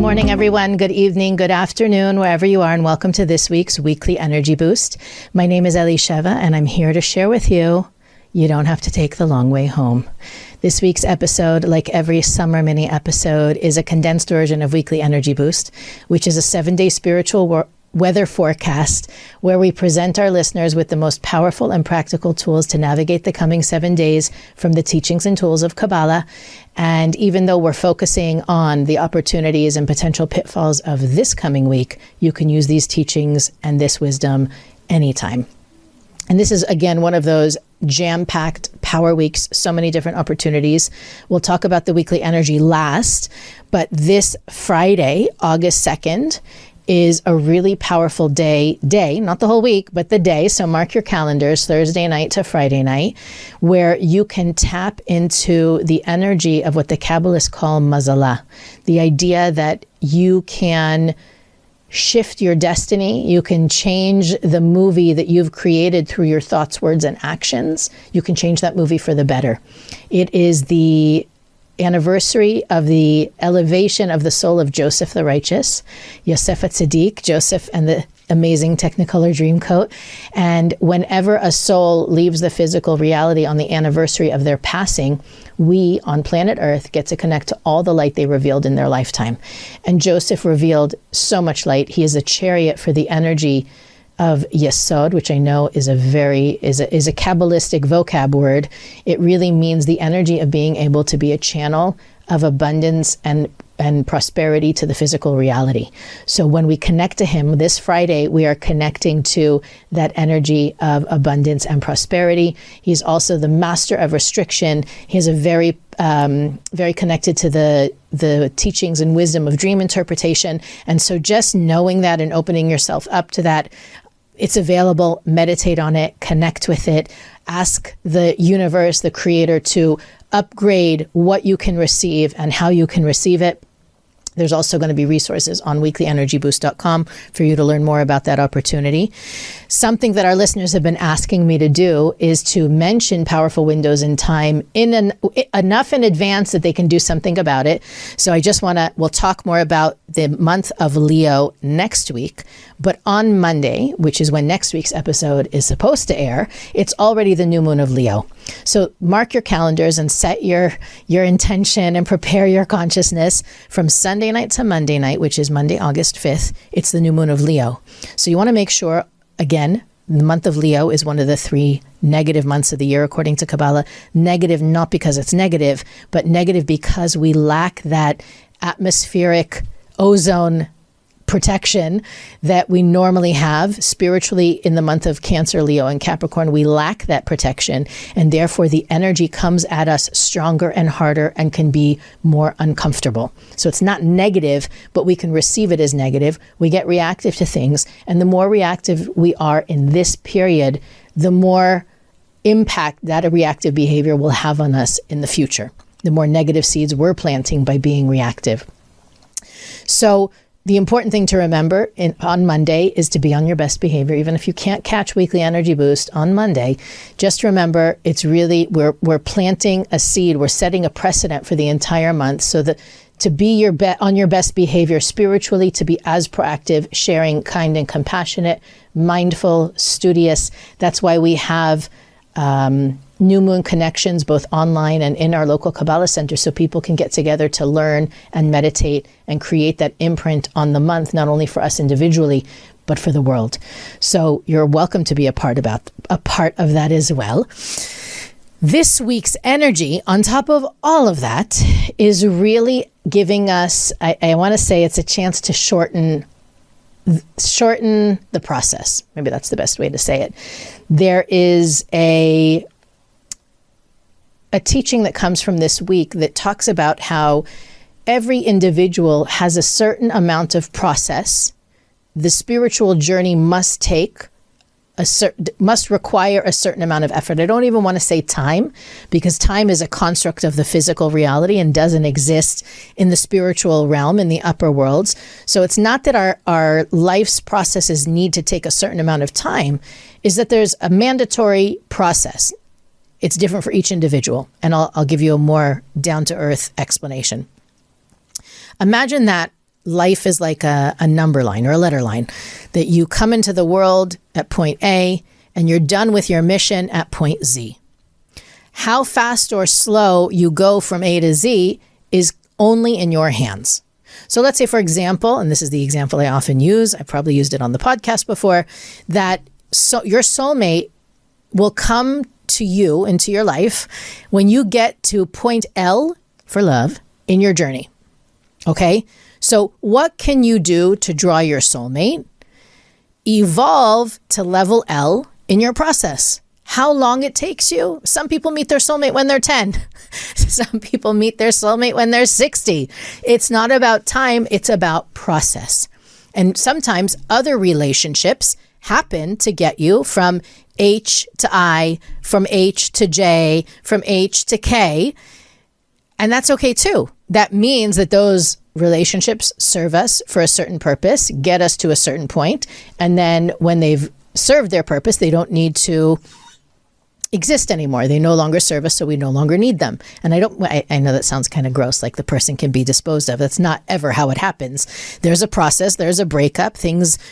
morning, everyone. Good evening, good afternoon, wherever you are, and welcome to this week's Weekly Energy Boost. My name is Elisheva, and I'm here to share with you, you don't have to take the long way home. This week's episode, like every summer mini episode, is a condensed version of Weekly Energy Boost, which is a 7-day spiritual weather forecast where we present our listeners with the most powerful and practical tools to navigate the coming 7 days from the teachings and tools of Kabbalah. And even though we're focusing on the opportunities and potential pitfalls of this coming week, you can use these teachings and this wisdom anytime. And this is, again, one of those jam-packed power weeks, so many different opportunities. We'll talk about the weekly energy last, but this Friday, August 2nd, is a really powerful day, not the whole week, but the day. So mark your calendars, Thursday night to Friday night, where you can tap into the energy of what the Kabbalists call mazala, the idea that you can shift your destiny. You can change the movie that you've created through your thoughts, words, and actions. You can change that movie for the better. It is the anniversary of the elevation of the soul of Joseph the Righteous, Yosef Tzaddik, Joseph and the amazing Technicolor Dreamcoat. And whenever a soul leaves the physical reality on the anniversary of their passing, we on planet Earth get to connect to all the light they revealed in their lifetime. And Joseph revealed so much light. He is a chariot for the energy of Yesod, which I know is a Kabbalistic vocab word. It really means the energy of being able to be a channel of abundance and prosperity to the physical reality. So when we connect to him this Friday, we are connecting to that energy of abundance and prosperity. He's also the master of restriction. He is a very connected to the teachings and wisdom of dream interpretation. And so just knowing that and opening yourself up to that, it's available. Meditate on it, connect with it, ask the universe, the creator, to upgrade what you can receive and how you can receive it. There's also going to be resources on weeklyenergyboost.com for you to learn more about that opportunity. Something that our listeners have been asking me to do is to mention powerful windows in time enough in advance that they can do something about it. So we'll talk more about the month of Leo next week. But on Monday, which is when next week's episode is supposed to air, it's already the new moon of Leo. So mark your calendars and set your intention and prepare your consciousness from Sunday night to Monday night, which is Monday, August 5th. It's the new moon of Leo. So you want to make sure, again, the month of Leo is one of the 3 negative months of the year, according to Kabbalah. Negative not because it's negative, but negative because we lack that atmospheric ozone protection that we normally have spiritually in the month of Cancer, Leo, and Capricorn. We lack that protection, and therefore the energy comes at us stronger and harder and can be more uncomfortable. So it's not negative, but we can receive it as negative. We get reactive to things, and the more reactive we are in this period, the more impact that a reactive behavior will have on us in the future. The more negative seeds we're planting by being reactive. So the important thing to remember on Monday is to be on your best behavior. Even if you can't catch Weekly Energy Boost on Monday, just remember it's really, we're planting a seed. We're setting a precedent for the entire month so that to be on your best behavior spiritually, to be as proactive, sharing, kind and compassionate, mindful, studious. That's why we have new moon connections, both online and in our local Kabbalah Centre, so people can get together to learn and meditate and create that imprint on the month, not only for us individually, but for the world. So you're welcome to be a part of that as well. This week's energy, on top of all of that, is really giving us, I want to say it's a chance to shorten the process. Maybe that's the best way to say it. There is a teaching that comes from this week that talks about how every individual has a certain amount of process. The spiritual journey must require a certain amount of effort. I don't even want to say time, because time is a construct of the physical reality and doesn't exist in the spiritual realm, in the upper worlds. So it's not that our life's processes need to take a certain amount of time, is that there's a mandatory process. It's different for each individual, and I'll give you a more down-to-earth explanation. Imagine that life is like a number line or a letter line, that you come into the world at point A and you're done with your mission at point Z. How fast or slow you go from A to Z is only in your hands. So let's say, for example, and this is the example I often use, I probably used it on the podcast before, that your soulmate will come to you into your life when you get to point L for love in your journey. Okay? So what can you do to draw your soulmate? Evolve to level L in your process. How long it takes you? Some people meet their soulmate when they're 10. Some people meet their soulmate when they're 60. It's not about time, it's about process. And sometimes other relationships happen to get you from H to I, from H to J, from H to K. And that's okay too. That means that those relationships serve us for a certain purpose, get us to a certain point, and then when they've served their purpose, they don't need to exist anymore. They no longer serve us, so we no longer need them. And I know that sounds kind of gross, like the person can be disposed of. That's not ever how it happens. There's a process, there's a breakup,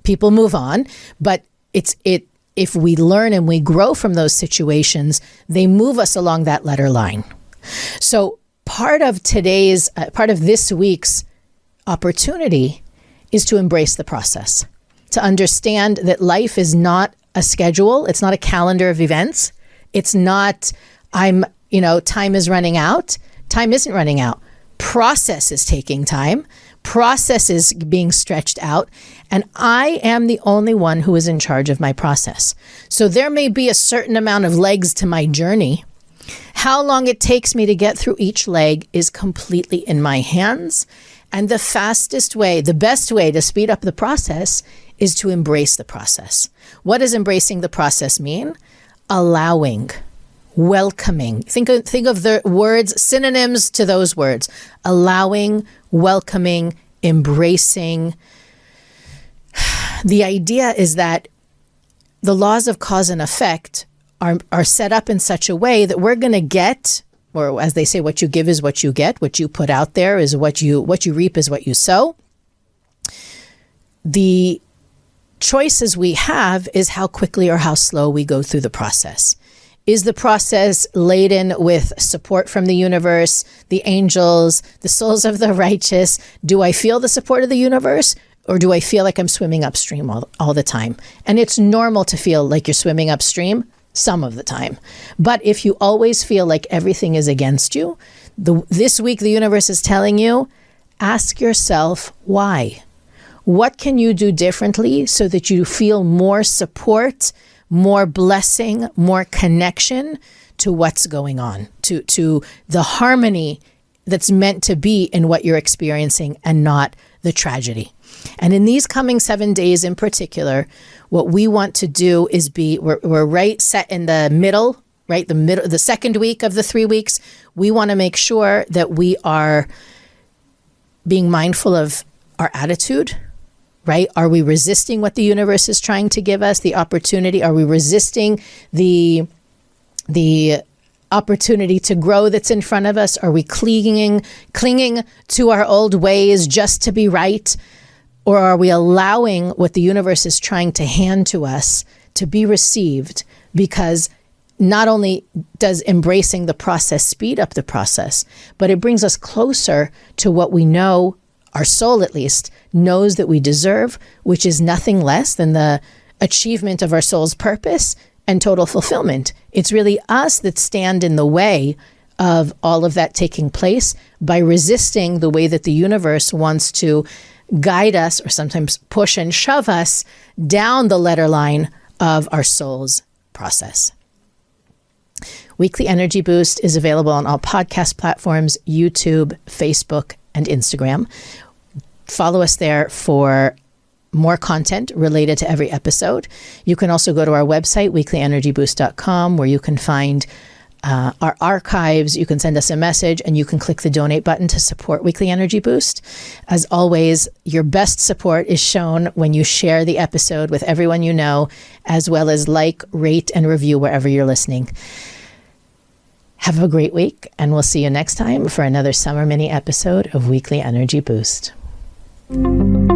people move on, but if we learn and we grow from those situations, they move us along that letter line. So part of this week's opportunity is to embrace the process, to understand that life is not a schedule. It's not a calendar of events. It's not, time is running out. Time isn't running out. Process is taking time. Process is being stretched out. And I am the only one who is in charge of my process. So there may be a certain amount of legs to my journey. How long it takes me to get through each leg is completely in my hands. And the fastest way, the best way to speed up the process is to embrace the process. What does embracing the process mean? Allowing, welcoming. Think of the words, synonyms to those words. Allowing, welcoming, embracing. The idea is that the laws of cause and effect are set up in such a way that we're going to get, or as they say, what you give is what you get. What you put out there is what you reap is what you sow. The choices we have is how quickly or how slow we go through the process. Is the process laden with support from the universe, the angels, the souls of the righteous? Do I feel the support of the universe? Or do I feel like I'm swimming upstream all the time? And it's normal to feel like you're swimming upstream some of the time. But if you always feel like everything is against you, this week the universe is telling you, ask yourself why. What can you do differently so that you feel more support, more blessing, more connection to what's going on, to the harmony that's meant to be in what you're experiencing and not the tragedy. And in these coming 7 days in particular, what we want to do is we're right set in the middle, right? The second week of the 3 weeks. We want to make sure that we are being mindful of our attitude, right? Are we resisting what the universe is trying to give us, the opportunity? Are we resisting the opportunity to grow that's in front of us? Are we clinging to our old ways just to be right? Or are we allowing what the universe is trying to hand to us to be received? Because not only does embracing the process speed up the process, but it brings us closer to what we know, our soul at least, knows that we deserve, which is nothing less than the achievement of our soul's purpose and total fulfillment. It's really us that stand in the way of all of that taking place by resisting the way that the universe wants to guide us, or sometimes push and shove us down the letter line of our soul's process. Weekly Energy Boost is available on all podcast platforms, YouTube, Facebook, and Instagram. Follow us there for more content related to every episode. You can also go to our website, weeklyenergyboost.com, where you can find our archives. You can send us a message, and you can click the donate button to support Weekly Energy Boost. As always, your best support is shown when you share the episode with everyone you know, as well as like, rate, and review wherever you're listening. Have a great week, and we'll see you next time for another summer mini episode of Weekly Energy Boost. you.